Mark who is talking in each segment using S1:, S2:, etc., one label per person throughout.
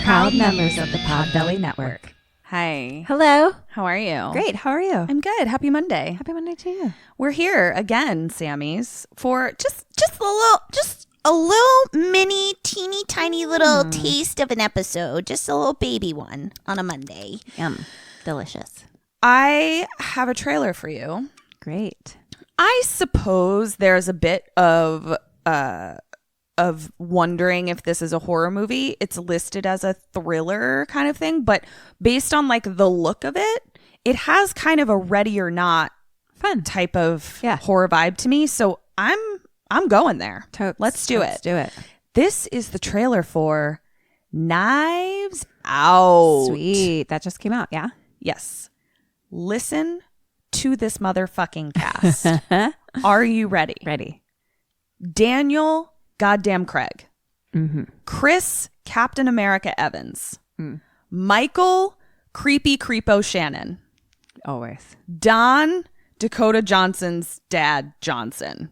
S1: Proud members of the Podbelly Network.
S2: Hi.
S1: Hello.
S2: How are you?
S1: Great. How are you?
S2: I'm good. Happy Monday.
S1: Happy Monday to you.
S2: We're here again, Sammy's, for just a little mini, teeny tiny little taste of an episode. Just a little baby one on a Monday.
S1: Yum. Delicious.
S2: I have a trailer for you.
S1: Great.
S2: I suppose there's a bit of wondering if this is a horror movie. It's listed as a thriller kind of thing, but based on like the look of it, it has kind of a Ready or Not fun type of horror vibe to me. So I'm going there. Let's do it. This is the trailer for Knives Out.
S1: Sweet. That just came out, yeah?
S2: Yes. Listen to this motherfucking cast. Are you ready?
S1: Ready.
S2: Daniel goddamn Craig.
S1: Mm-hmm.
S2: Chris Captain America Evans. Michael Creepy Creepo Shannon.
S1: Always.
S2: Don Dakota Johnson's dad Johnson.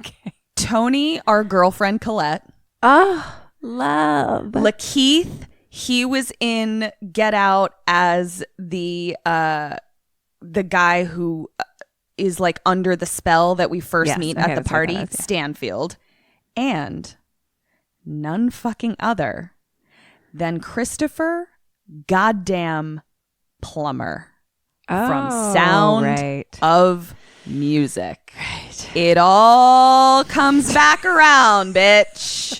S1: Okay.
S2: Tony, our girlfriend Colette.
S1: Oh, love.
S2: Lakeith, he was in Get Out as the guy who is like under the spell that we first meet at the party, Stanfield. And none fucking other than Christopher goddamn Plummer from Sound of Music.
S1: Right.
S2: It all comes back around, bitch.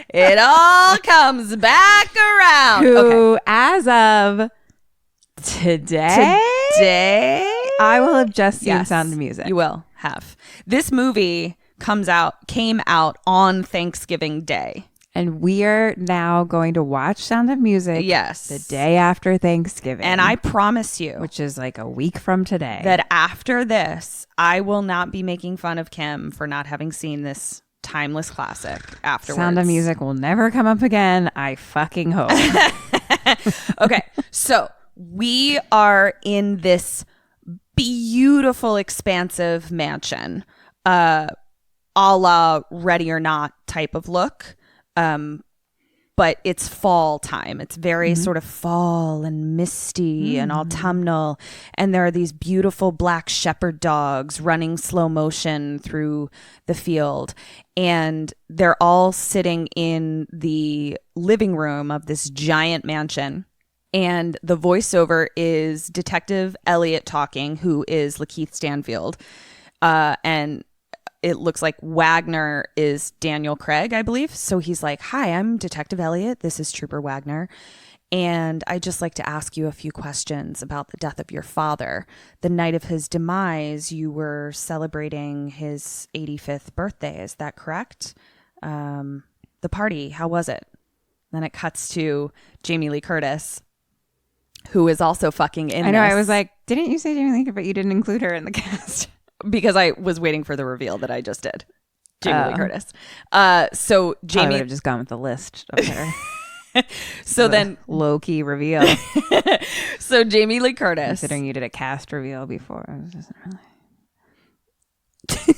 S2: It all comes back around.
S1: Who, as of today, I will have just seen Sound of Music.
S2: You will have. This movie came out on Thanksgiving Day.
S1: And we are now going to watch Sound of Music the day after Thanksgiving.
S2: And I promise you,
S1: which is like a week from today,
S2: that after this, I will not be making fun of Kim for not having seen this timeless classic afterwards.
S1: Sound of Music will never come up again. I fucking hope.
S2: Okay, so we are in this beautiful, expansive mansion, a la Ready or Not type of look. But it's fall time. It's very sort of fall and misty and autumnal. And there are these beautiful black shepherd dogs running slow motion through the field. And they're all sitting in the living room of this giant mansion. And the voiceover is Detective Elliot talking, who is Lakeith Stanfield. And it looks like Wagner is Daniel Craig, I believe. So he's like, "Hi, I'm Detective Elliot. This is Trooper Wagner. And I'd just like to ask you a few questions about the death of your father. The night of his demise, you were celebrating his 85th birthday. Is that correct? The party, how was it?" Then it cuts to Jamie Lee Curtis, who is also fucking in this.
S1: I know. I was like, didn't you say Jamie Lee Curtis, but you didn't include her in the cast?
S2: Because I was waiting for the reveal that I just did. Jamie Lee Curtis. So Jamie
S1: would have just gone with the list of her.
S2: So then
S1: low-key reveal.
S2: So Jamie Lee Curtis.
S1: Considering you did a cast reveal before. It just really...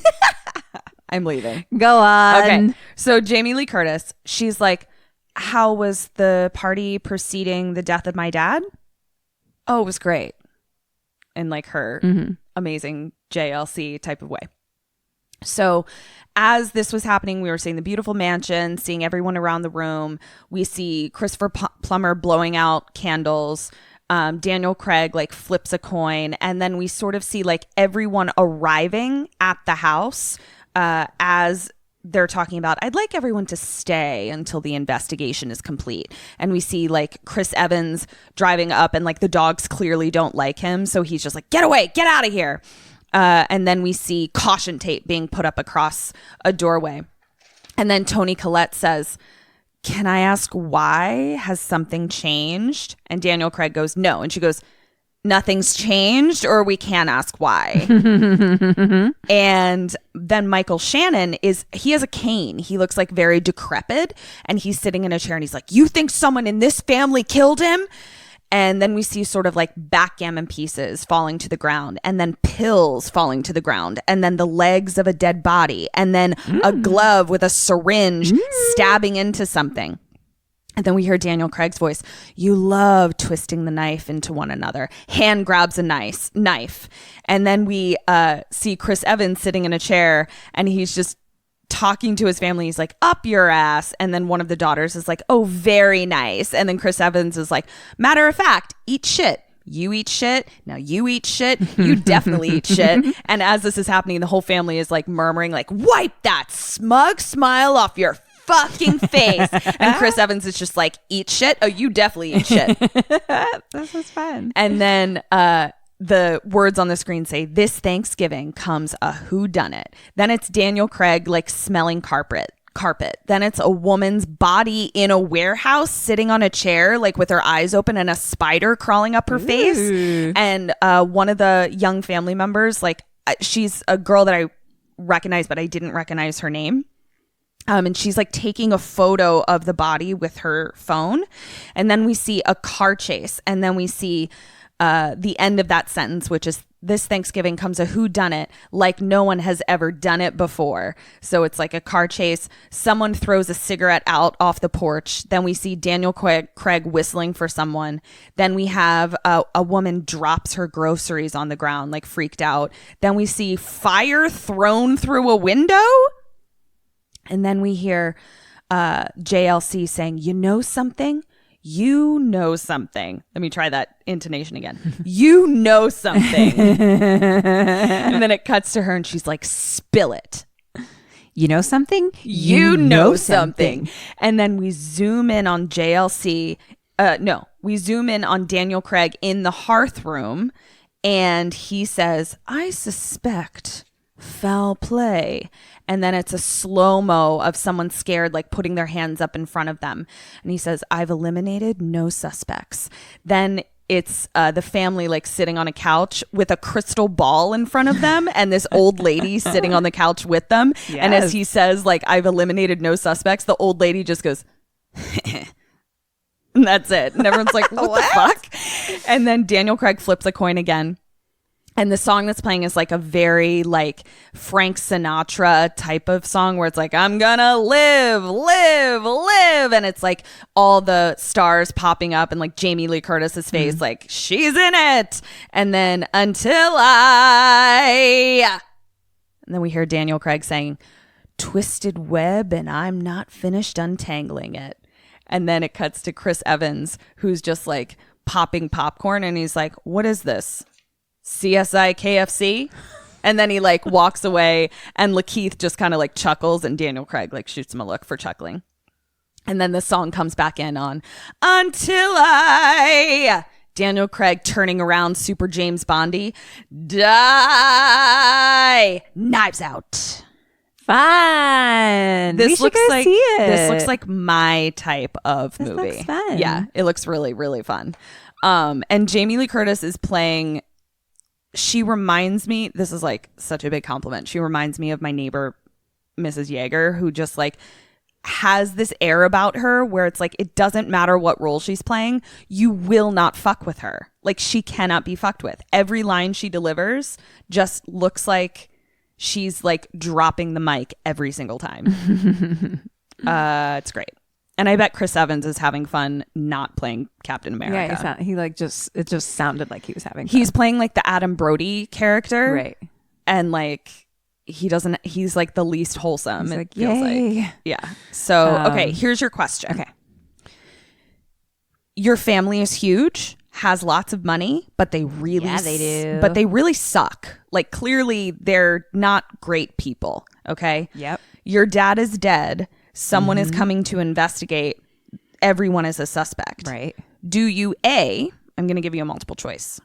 S2: I'm leaving.
S1: Go on.
S2: Okay. So Jamie Lee Curtis, she's like, "How was the party preceding the death of my dad?" "Oh, it was great." In like her amazing JLC type of way. So as this was happening, we were seeing the beautiful mansion, seeing everyone around the room. We see Christopher Plummer blowing out candles. Daniel Craig like flips a coin. And then we sort of see like everyone arriving at the house as they're talking about, "I'd like everyone to stay until the investigation is complete." And we see like Chris Evans driving up and like the dogs clearly don't like him. So he's just like, "Get away, get out of here." And then we see caution tape being put up across a doorway. And then Tony Collette says, "Can I ask why? Has something changed?" And Daniel Craig goes, "No." And she goes, "Nothing's changed, or we can ask why." And then Michael Shannon he has a cane. He looks like very decrepit, and he's sitting in a chair and he's like, "You think someone in this family killed him?" And then we see sort of like backgammon pieces falling to the ground, and then pills falling to the ground, and then the legs of a dead body, and then a glove with a syringe stabbing into something. And then we hear Daniel Craig's voice. You love twisting the knife into one another. Hand grabs a knife. And then we see Chris Evans sitting in a chair, and he's just talking to his family. He's like, up your ass. And then one of the daughters is like, oh, very nice. And then Chris Evans is like, matter of fact, eat shit. You eat shit. Now you eat shit. You definitely eat shit. And as this is happening, the whole family is like murmuring, like, wipe that smug smile off your fucking face. And Chris Evans is just like, eat shit. Oh, you definitely eat shit.
S1: This is fun.
S2: And then the words on the screen say, this Thanksgiving comes a whodunnit. Then it's Daniel Craig like smelling carpet. Then it's a woman's body in a warehouse sitting on a chair, like with her eyes open and a spider crawling up her face. And one of the young family members, like she's a girl that I recognize, but I didn't recognize her name. And she's like taking a photo of the body with her phone. And then we see a car chase. And then we see the end of that sentence, which is, this Thanksgiving comes a whodunit, like no one has ever done it before. So it's like a car chase. Someone throws a cigarette out off the porch. Then we see Daniel Craig whistling for someone. Then we have a woman drops her groceries on the ground, like freaked out. Then we see fire thrown through a window. And then we hear JLC saying, you know something? You know something. Let me try that intonation again. You know something. And then it cuts to her and she's like, spill it.
S1: You know something?
S2: You know something. And then we zoom in on JLC. We zoom in on Daniel Craig in the hearth room. And he says, I suspect foul play. And then it's a slow-mo of someone scared, like putting their hands up in front of them. And he says, I've eliminated no suspects. Then it's the family like sitting on a couch with a crystal ball in front of them and this old lady sitting on the couch with them. Yes. And as he says, like, I've eliminated no suspects, the old lady just goes, and that's it. And everyone's like, what the fuck? And then Daniel Craig flips a coin again. And the song that's playing is like a very like Frank Sinatra type of song where it's like, I'm gonna live. And it's like all the stars popping up and like Jamie Lee Curtis's face, like she's in it. And then and then we hear Daniel Craig saying, twisted web and I'm not finished untangling it. And then it cuts to Chris Evans, who's just like popping popcorn. And he's like, what is this? CSI KFC? And then he like walks away and Lakeith just kind of like chuckles and Daniel Craig like shoots him a look for chuckling. And then the song comes back in on Until I, Daniel Craig turning around super James Bondy, die, knives out.
S1: Fun.
S2: This looks like
S1: see it.
S2: This looks like my type of movie.
S1: Looks fun.
S2: Yeah, it looks really, really fun. And Jamie Lee Curtis is playing. She reminds me, this is like such a big compliment. She reminds me of my neighbor, Mrs. Yeager, who just like has this air about her where it's like, it doesn't matter what role she's playing. You will not fuck with her. Like she cannot be fucked with. Every line she delivers just looks like she's like dropping the mic every single time. It's great. And I bet Chris Evans is having fun not playing Captain America.
S1: Yeah, it just sounded like he was having fun.
S2: He's playing like the Adam Brody character.
S1: Right.
S2: And like he's like the least wholesome.
S1: He's
S2: it
S1: like,
S2: feels
S1: yay.
S2: like. Yeah. So, okay, here's your question.
S1: Okay.
S2: Your family is huge, has lots of money, but they really
S1: they do.
S2: But they really suck. Like clearly they're not great people, okay?
S1: Yep.
S2: Your dad is dead. Someone is coming to investigate. Everyone is a suspect.
S1: Right.
S2: Do you A, I'm going to give you a multiple choice.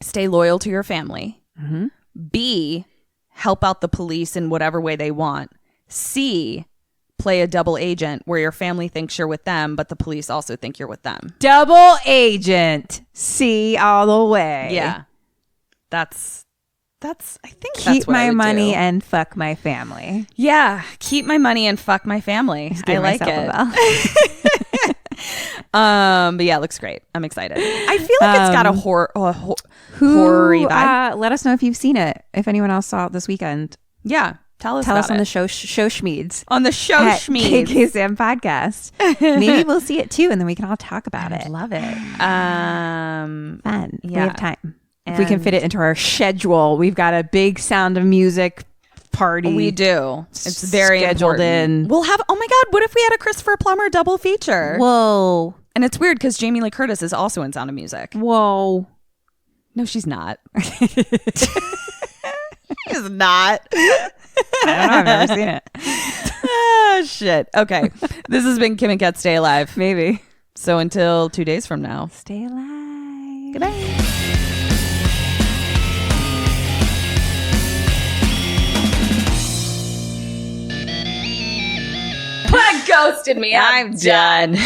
S2: Stay loyal to your family.
S1: Mm-hmm.
S2: B, help out the police in whatever way they want. C, play a double agent where your family thinks you're with them, but the police also think you're with them.
S1: Double agent. C all the way.
S2: Yeah. I think
S1: Keep
S2: that's what I
S1: my
S2: would
S1: money
S2: do.
S1: and fuck my family.
S2: Yeah, keep my money and fuck my family. I like it. But yeah, it looks great. I'm excited. I feel like it's got a horror vibe.
S1: Let us know if you've seen it. If anyone else saw it this weekend.
S2: Yeah. Tell us
S1: on
S2: it.
S1: the show Schmeeds.
S2: On the show
S1: at
S2: Schmeeds.
S1: KKSAM podcast. Maybe we'll see it too, and then we can all talk about it.
S2: Love it.
S1: Fun.
S2: Yeah.
S1: We have time. If we can fit it into our schedule. We've got a big Sound of Music party.
S2: We do. It's very
S1: scheduled
S2: important.
S1: in.
S2: We'll have, oh my God, what if we had a Christopher Plummer double feature?
S1: Whoa.
S2: And it's weird because Jamie Lee Curtis is also in Sound of Music.
S1: Whoa.
S2: No, she's not. She's not.
S1: I don't know. I've never seen it.
S2: Ah, shit. Okay. This has been Kim and Kat Stay Alive.
S1: Maybe.
S2: So until 2 days from now.
S1: Stay alive.
S2: Goodbye. Ghosted me. I'm done.